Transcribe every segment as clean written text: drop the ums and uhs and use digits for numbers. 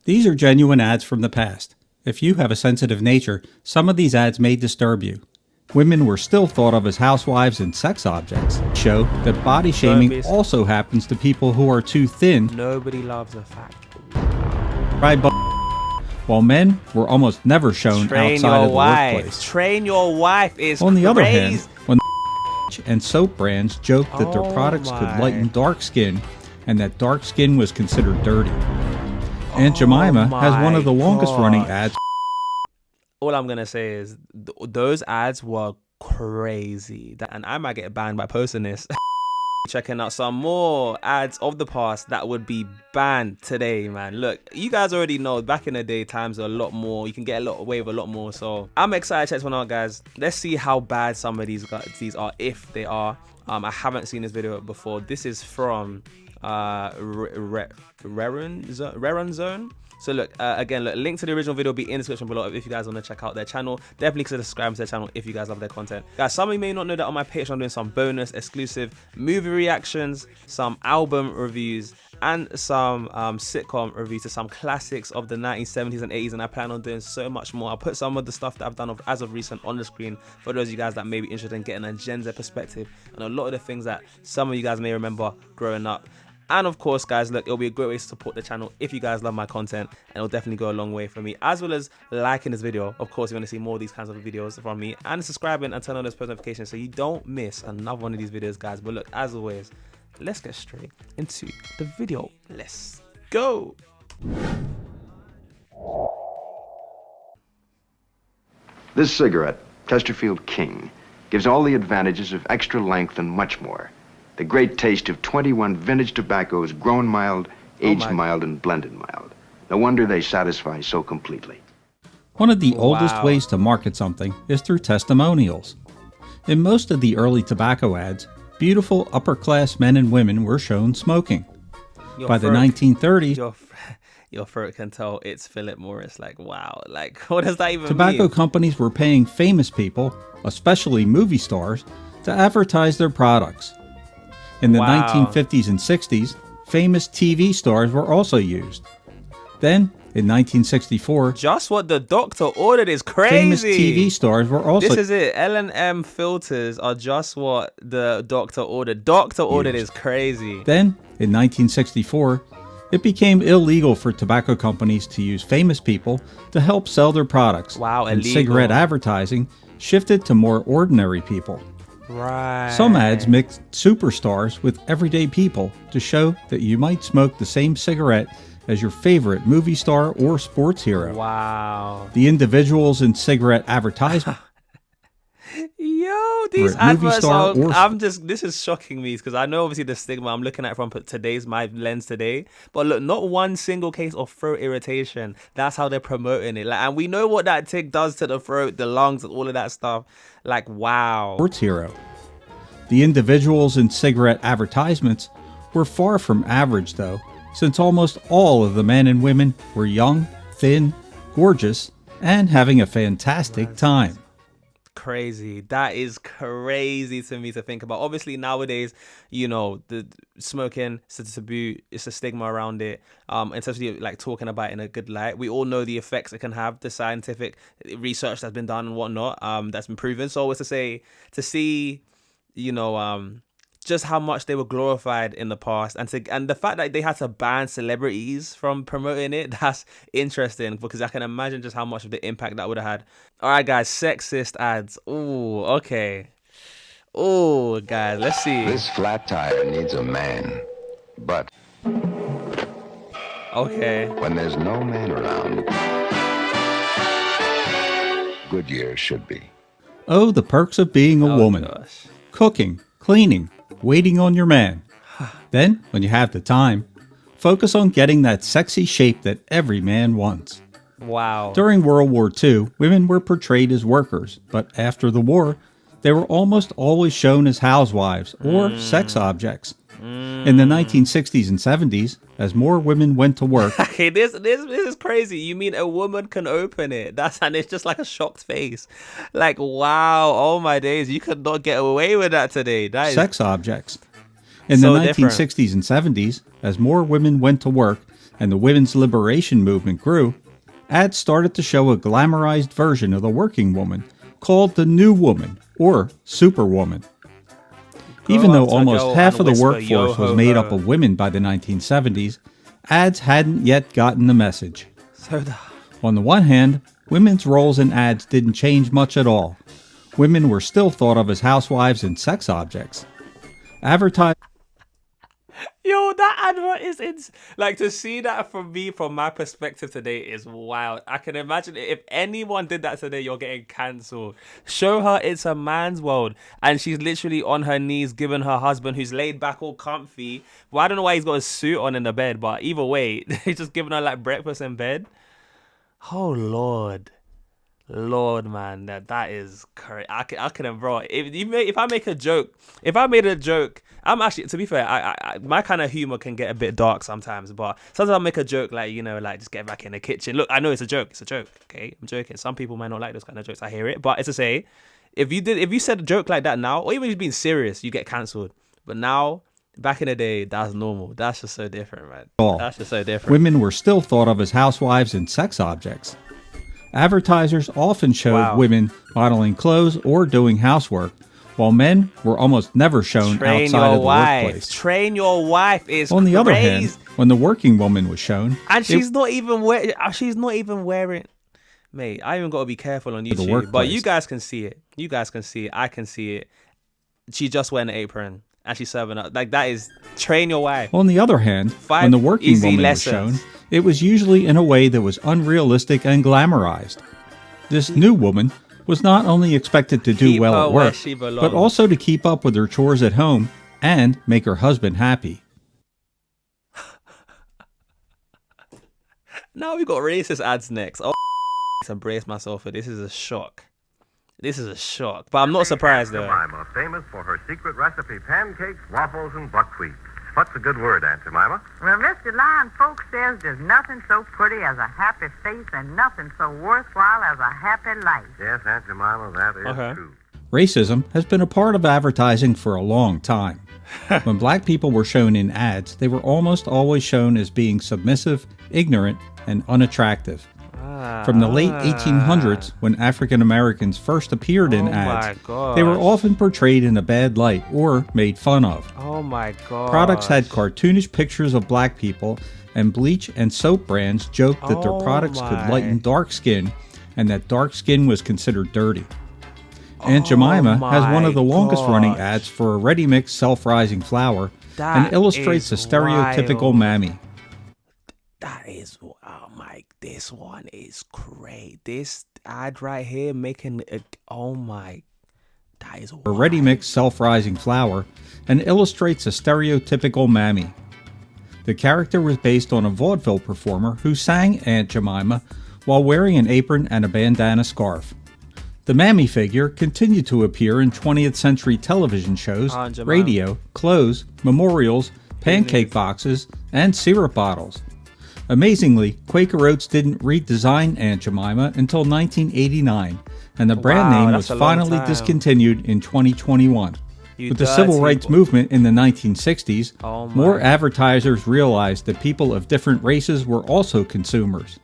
These are genuine ads from the past. If you have a sensitive nature, some of these ads may disturb you. Women were still thought of as housewives and sex objects. Show that body shaming also happens to people who are too thin. Nobody loves a fat. While men were almost never shown outside of the workplace. Train your wife is On the crazy. other hand, when and soap brands joked that their products could lighten dark skin and that dark skin was considered dirty. Aunt Jemima has one of the longest running ads. All I'm gonna say is those ads were crazy, and I might get banned by posting this. Checking out some more ads of the past that would be banned today, man. Look, you guys already know back in the day times are a lot more. You can get away with a lot more. So I'm excited to check this one out, guys. Let's see how bad some of these are, if they are. I haven't seen this video before. This is from Reron Zone. So look, again, look, link to the original video will be in the description below if you guys want to check out their channel. Definitely consider subscribing to their channel if you guys love their content. Guys, some of you may not know that on my Patreon I'm doing some bonus exclusive movie reactions, some album reviews, and some sitcom reviews to some classics of the 1970s and 80s, and I plan on doing so much more. I'll put some of the stuff that I've done as of recent on the screen for those of you guys that may be interested in getting a Gen Z perspective and a lot of the things that some of you guys may remember growing up. And of course, guys, look, it'll be a great way to support the channel if you guys love my content, and it'll definitely go a long way for me, as well as liking this video. Of course, you want to see more of these kinds of videos from me, and subscribing and turn on those post notifications so you don't miss another one of these videos, guys. But look, as always, let's get straight into the video. Let's go. This cigarette, Chesterfield King, gives all the advantages of extra length and much more. The great taste of 21 vintage tobaccos, grown mild, aged mild, and blended mild. No wonder they satisfy so completely. One of the oldest ways to market something is through testimonials. In most of the early tobacco ads, beautiful upper-class men and women were shown smoking. By the 1930s, your throat can tell it's Philip Morris. Like, wow. Like, what does that even mean? Tobacco companies were paying famous people, especially movie stars, to advertise their products. In the 1950s and 60s, famous TV stars were also used. Then, in 1964, just what the doctor ordered is crazy. Famous TV stars were also This is it. L&M filters are just what the doctor ordered. Doctor ordered is crazy. Then, in 1964, it became illegal for tobacco companies to use famous people to help sell their products. Wow, and illegal. Cigarette advertising shifted to more ordinary people. Right. Some ads mixed superstars with everyday people to show that you might smoke the same cigarette as your favorite movie star or sports hero. Wow. The individuals in cigarette advertisement. Yo, these adverts are, this is shocking me because I know obviously the stigma I'm looking at from my lens today, but look, not one single case of throat irritation. That's how they're promoting it. Like, and we know what that tick does to the throat, the lungs, and all of that stuff. Like, wow. Sports hero. The individuals in cigarette advertisements were far from average though, since almost all of the men and women were young, thin, gorgeous, and having a fantastic time. Crazy. That is crazy to me to think about. Obviously nowadays, you know, the smoking, it's a taboo, it's a stigma around it, especially like talking about it in a good light. We all know the effects it can have, the scientific research that's been done and whatnot, that's been proven. So it's to see, you know, just how much they were glorified in the past, and the fact that they had to ban celebrities from promoting it, that's interesting because I can imagine just how much of the impact that would have had. All right, guys, sexist ads. Ooh, okay. Ooh, guys, let's see. This flat tire needs a man, but okay, when there's no man around, Goodyear should be. Oh, the perks of being a woman. Gosh. Cooking, cleaning, waiting on your man. Then, when you have the time, focus on getting that sexy shape that every man wants. Wow. During World War II, women were portrayed as workers, but after the war, they were almost always shown as housewives or sex objects. In the 1960s and 70s, as more women went to work... Okay, this is crazy. You mean a woman can open it? And it's just like a shocked face. Like, wow, oh my days, you could not get away with that today. That is sex objects. In so the 1960s and 70s, as more women went to work, and the women's liberation movement grew, ads started to show a glamorized version of the working woman called the New Woman or Superwoman. Even though almost half of the workforce was made up of women by the 1970s, ads hadn't yet gotten the message. On the one hand, women's roles in ads didn't change much at all. Women were still thought of as housewives and sex objects. Yo, that advert is like, to see that from me, from my perspective today, is wild. I can imagine if anyone did that today, you're getting cancelled. Show her it's a man's world, and she's literally on her knees giving her husband, who's laid back all comfy. Well, I don't know why he's got a suit on in the bed, but either way, he's just giving her like breakfast in bed. Oh Lord, man, that is crazy. I can, bro. If I made a joke, I'm actually, to be fair, I my kind of humor can get a bit dark sometimes, but sometimes I'll make a joke like, like just get back in the kitchen. Look, I know it's a joke, okay? I'm joking. Some people might not like those kind of jokes. I hear it, but it's to say, if you said a joke like that now, or even just being serious, you get cancelled. But now, back in the day, that's normal. That's just so different, man. That's just so different. Women were still thought of as housewives and sex objects. Advertisers often showed women modeling clothes or doing housework, while men were almost never shown outside of the workplace. Train your wife is On the crazy. other hand, when the working woman was shown, and she's not even wearing. Mate, I even got to be careful on YouTube, but you guys can see it. I can see it. She's just wearing an apron and she's serving up. Like, that is train your wife. On the other hand, when the working woman was shown, it was usually in a way that was unrealistic and glamorized. This new woman was not only expected to do well at work, but also to keep up with her chores at home and make her husband happy. Now we got racist ads next. Oh, embrace myself for this. Is a shock. But I'm not surprised though. Jemima, famous for her secret recipe pancakes, waffles, and buckwheat. What's a good word, Aunt Jemima? Well, Mr. Lion, folks says there's nothing so pretty as a happy face and nothing so worthwhile as a happy life. Yes, Aunt Jemima, that is true. Racism has been a part of advertising for a long time. When black people were shown in ads, they were almost always shown as being submissive, ignorant, and unattractive. From the late 1800s, when African Americans first appeared in ads, they were often portrayed in a bad light or made fun of. Oh my god. Products had cartoonish pictures of black people, and bleach and soap brands joked that their products could lighten dark skin and that dark skin was considered dirty. Aunt Jemima has one of the longest running ads for a ready-mix self-rising flour and illustrates a stereotypical mammy. That is, this one is great. This ad right here making it, that is wild. A ready-mix self-rising flour and illustrates a stereotypical mammy. The character was based on a vaudeville performer who sang Aunt Jemima while wearing an apron and a bandana scarf. The mammy figure continued to appear in 20th century television shows, radio, clothes, memorials, pancake boxes, and syrup bottles. Amazingly, Quaker Oats didn't redesign Aunt Jemima until 1989, and the brand name was finally discontinued in 2021. With the civil rights movement in the 1960s, more advertisers realized that people of different races were also consumers.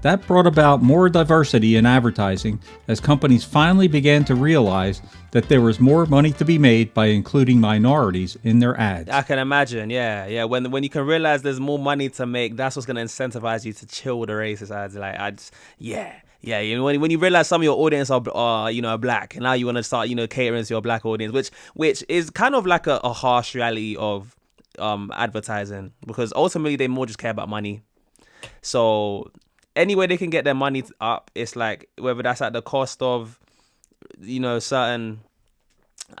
That brought about more diversity in advertising as companies finally began to realize that there was more money to be made by including minorities in their ads. I can imagine, yeah. When you can realize there's more money to make, that's what's going to incentivize you to chill with the racist ads. Yeah. When you realize some of your audience are black, and now you want to start catering to your black audience, which is kind of like a harsh reality of advertising, because ultimately they more just care about money. So any way they can get their money up, it's like, whether that's at the cost of, certain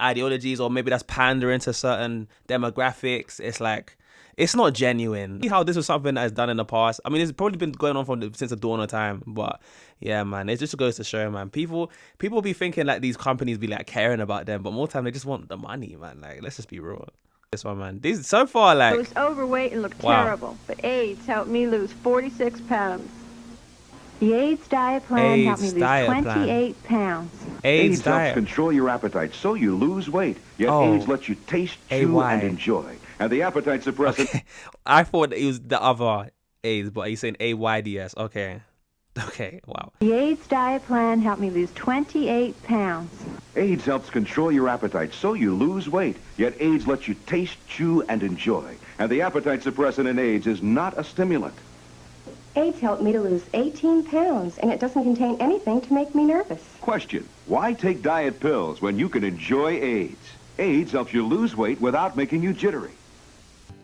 ideologies, or maybe that's pandering to certain demographics. It's like, it's not genuine. See how this was something that is done in the past. I mean, it's probably been going on since the dawn of time, but yeah, man, it just goes to show, man. People be thinking like these companies be like caring about them, but more time they just want the money, man. Like, let's just be real. This one, man. These so far, like, I was overweight and looked terrible, but AIDS helped me lose 46 pounds. The AIDS diet plan helped me lose 28 pounds. AIDS helps control your appetite so you lose weight. Yet AIDS lets you taste, chew, and enjoy. And the appetite suppressant... I thought it was the other. AIDS, but he's saying AIDS. Okay. Okay, wow. The AIDS diet plan helped me lose 28 pounds. AIDS helps control your appetite so you lose weight. Yet AIDS lets you taste, chew, and enjoy. And the appetite suppressant in AIDS is not a stimulant. AIDS helped me to lose 18 pounds, and it doesn't contain anything to make me nervous. Question, why take diet pills when you can enjoy AIDS? AIDS helps you lose weight without making you jittery.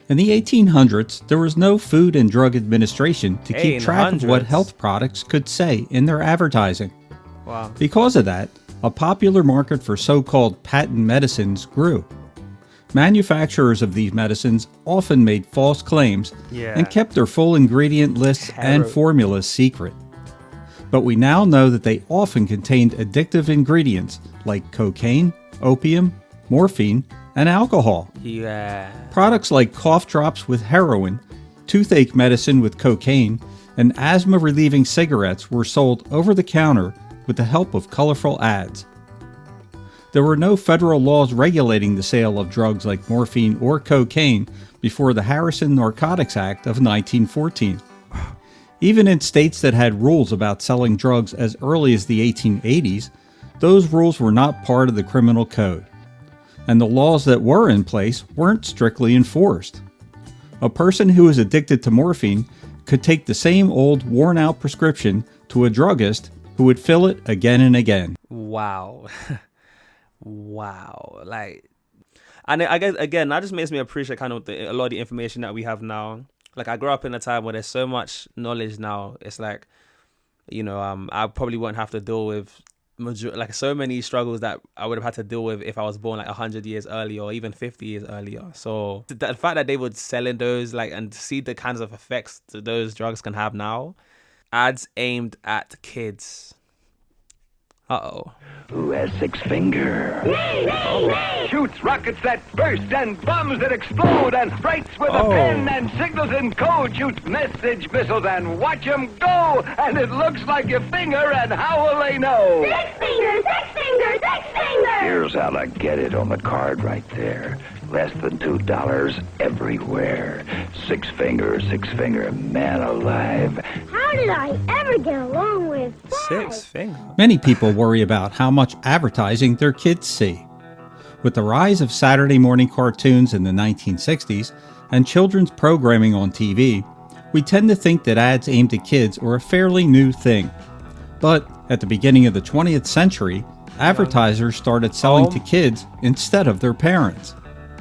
In the 1800s, there was no Food and Drug Administration to keep track of what 1800s. health products could say in their advertising. Wow. Because of that, a popular market for so-called patent medicines grew. Manufacturers of these medicines often made false claims and kept their full ingredient lists and formulas secret. But we now know that they often contained addictive ingredients like cocaine, opium, morphine, and alcohol. Yeah. Products like cough drops with heroin, toothache medicine with cocaine, and asthma-relieving cigarettes were sold over the counter with the help of colorful ads. There were no federal laws regulating the sale of drugs like morphine or cocaine before the Harrison Narcotics Act of 1914. Even in states that had rules about selling drugs as early as the 1880s, those rules were not part of the criminal code. And the laws that were in place weren't strictly enforced. A person who is addicted to morphine could take the same old worn-out prescription to a druggist who would fill it again and again. Wow. Wow. Like, and I guess, again, that just makes me appreciate kind of a lot of the information that we have now. Like, I grew up in a time where there's so much knowledge now. It's like, you know, I probably won't have to deal with like so many struggles that I would have had to deal with if I was born like 100 years earlier or even 50 years earlier. So the fact that they would sell in those, like, and see the kinds of effects that those drugs can have now, ads aimed at kids. Uh-oh. Who has six finger? Shoots rockets that burst and bombs that explode and writes with a pen and signals in code. Shoots message missiles and watch 'em go. And it looks like your finger, and how will they know? Six fingers, six fingers, six fingers! Here's how to get it on the card right there. Less than $2 everywhere. Six finger, man alive. How did I ever get along with five? Six fingers. Many people worry about how much advertising their kids see. With the rise of Saturday morning cartoons in the 1960s and children's programming on TV, we tend to think that ads aimed at kids are a fairly new thing. But at the beginning of the 20th century, advertisers started selling to kids instead of their parents.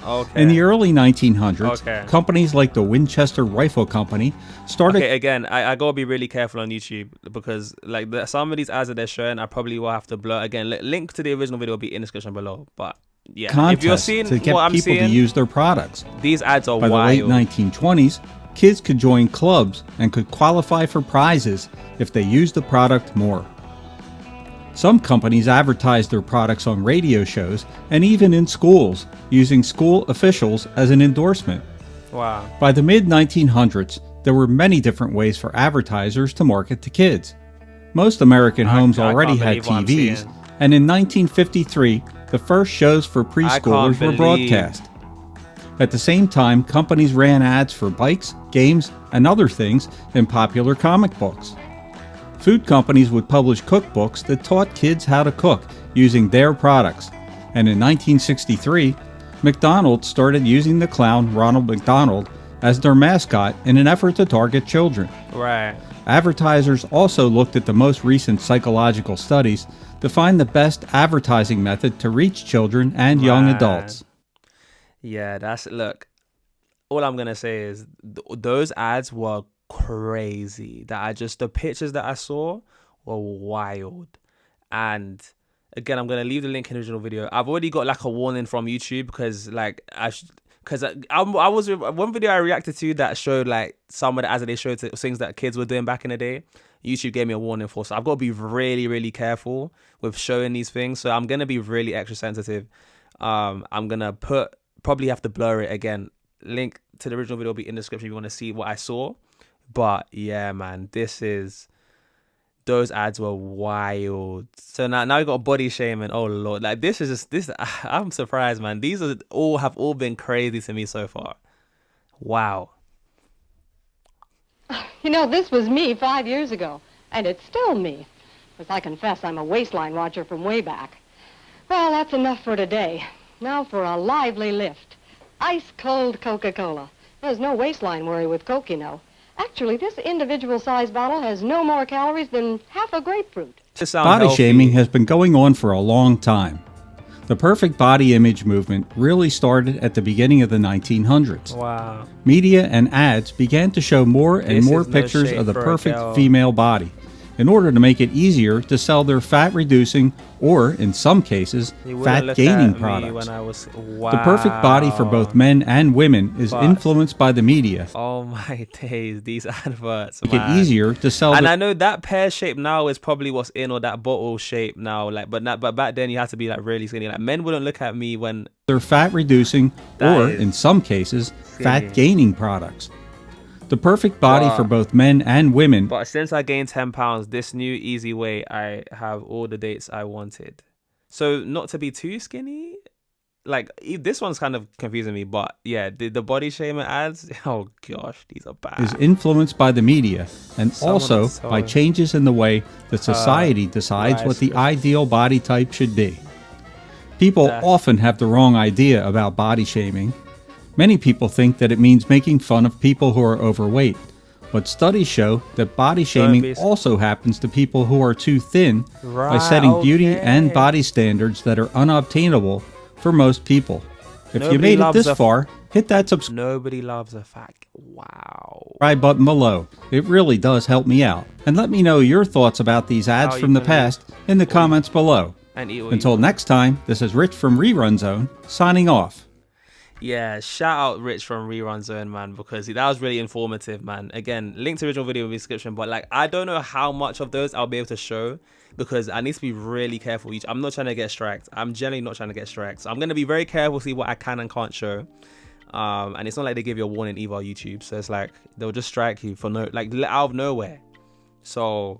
Okay. In the early 1900s, Okay. companies like the Winchester Rifle Company started... Okay, again, I gotta be really careful on YouTube because like some of these ads that they're showing, I probably will have to blur. Again, link to the original video will be in the description below. But yeah, if you're seeing to get what I'm people seeing, to use their products. these ads are By wild. the late 1920s, kids could join clubs and could qualify for prizes if they used the product more. Some companies advertised their products on radio shows and even in schools, using school officials as an endorsement. Wow. By the mid-1900s, there were many different ways for advertisers to market to kids. Most American homes already had believe what I'm TVs, seeing. and in 1953, the first shows for preschoolers were believe- broadcast. At the same time, companies ran ads for bikes, games, and other things in popular comic books. Food companies would publish cookbooks that taught kids how to cook using their products. And in 1963, McDonald's started using the clown Ronald McDonald as their mascot in an effort to target children. Right. Advertisers also looked at the most recent psychological studies to find the best advertising method to reach children and young Right. adults. Yeah, look, all I'm gonna say is those ads were crazy. The pictures that I saw were wild. And again, I'm gonna leave the link in the original video. I've already got like a warning from YouTube because like I was one video I reacted to that showed like some of the ads that they showed to things that kids were doing back in the day. YouTube gave me a warning for, so I've got to be really, really careful with showing these things. So I'm gonna be really extra sensitive. I'm gonna probably have to blur it again. Link to the original video will be in the description if you want to see what I saw. But yeah, man, those ads were wild. So now you got body shaming. Oh lord, like this. I'm surprised, man. These have all been crazy to me so far. Wow. You know, this was me 5 years ago, and it's still me. Because I confess I'm a waistline watcher from way back. Well, that's enough for today. Now for a lively lift. Ice-cold Coca-Cola. There's no waistline worry with Coke, you know. Actually, this individual-sized bottle has no more calories than half a grapefruit. Body shaming has been going on for a long time. The perfect body image movement really started at the beginning of the 1900s. Wow. Media and ads began to show more and more pictures of the perfect female body in order to make it easier to sell their fat-reducing or, in some cases, fat-gaining products. The perfect body for both men and women is influenced by the media. Oh my days, these adverts, Make it easier to sell. And I know that pear shape now is probably what's in, or that bottle shape now. Like, but back then you had to be like really skinny. Like, men wouldn't look at me when they're fat-reducing or, in some cases, fat-gaining products. The perfect body for both men and women. But since I gained 10 pounds, this new easy way, I have all the dates I wanted. So not to be too skinny. Like, this one's kind of confusing me, but yeah, the body shaming ads, oh gosh, these are bad. Is influenced by the media and also by changes in the way that society decides what the ideal body type should be. People often have the wrong idea about body shaming. Many people think that it means making fun of people who are overweight, but studies show that body shaming also happens to people who are too thin by setting beauty and body standards that are unobtainable for most people. If you made it this far, hit that subscribe. Nobody loves a fat. Wow. Button below. It really does help me out. And let me know your thoughts about these ads from the past in the comments below. Until next time, this is Rich from Rerun Zone, signing off. Yeah, shout out Rich from Rerun Zone, man, because that was really informative, man. Again, link to original video in the description, but like, I don't know how much of those I'll be able to show because I need to be really careful. I'm not trying to get striked. I'm generally not trying to get striked. So I'm going to be very careful, see what I can and can't show. And it's not like they give you a warning either on YouTube. So it's like, they'll just strike you for out of nowhere. So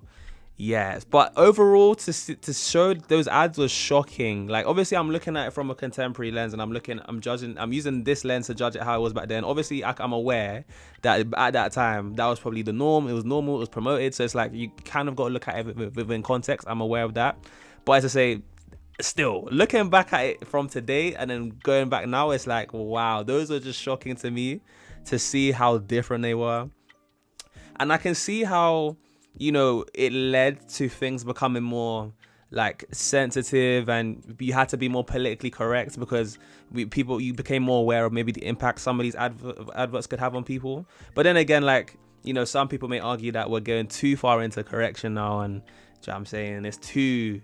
yes, but overall, to show those ads was shocking. Like, obviously I'm looking at it from a contemporary lens, and I'm using this lens to judge it how it was back then. Obviously I'm aware that at that time that was probably the norm. It was normal, it was promoted, so it's like you kind of got to look at it within context. I'm aware of that, but as I say, still looking back at it from today and then going back now, it's like, wow, those are just shocking to me to see how different they were. And I can see how, you know, it led to things becoming more like sensitive, and you had to be more politically correct because you became more aware of maybe the impact some of these adverts could have on people. But then again, like, you know, some people may argue that we're going too far into correction now, and you know what I'm saying, it's too,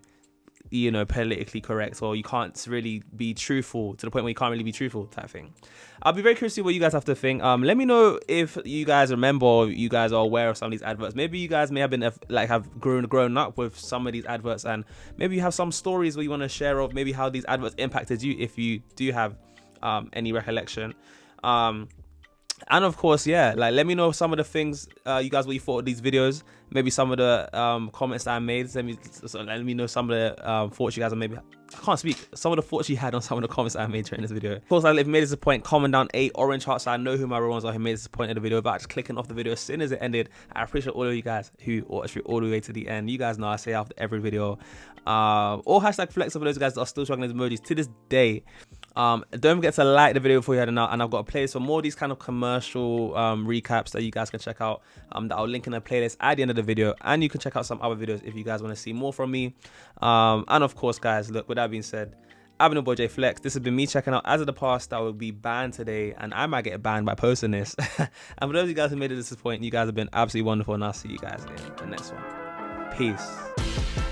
you know, politically correct, or you can't really be truthful to the point where you can't really be truthful type thing. I'll be very curious to see what you guys have to think. Let me know if you guys remember, or you guys are aware of some of these adverts. Maybe you guys may have been have grown up with some of these adverts, and maybe you have some stories where you want to share of maybe how these adverts impacted you, if you do have any recollection. And of course, yeah, like, let me know some of the things you guys, what you thought of these videos. Maybe some of the comments that I made. Let me know some of the thoughts you guys are maybe. I can't speak. Some of the thoughts you had on some of the comments that I made during this video. Of course, if you made this a point, comment down 8 orange hearts so I know who my real ones are who made this a point in the video about just clicking off the video as soon as it ended. I appreciate all of you guys who watched through all the way to the end. You guys know I say after every video. Or hashtag flex for those guys that are still struggling with emojis to this day. Don't forget to like the video before you head out, and I've got a playlist for more of these kind of commercial recaps that you guys can check out, that I'll link in the playlist at the end of the video, and you can check out some other videos if you guys want to see more from me. And of course, guys, look, with that being said, I've been your boy JayFlex. This has been me checking out As of the Past that will be banned today, and I might get banned by posting this. And for those of you guys who made it to this point, you guys have been absolutely wonderful, and I'll see you guys in the next one. Peace.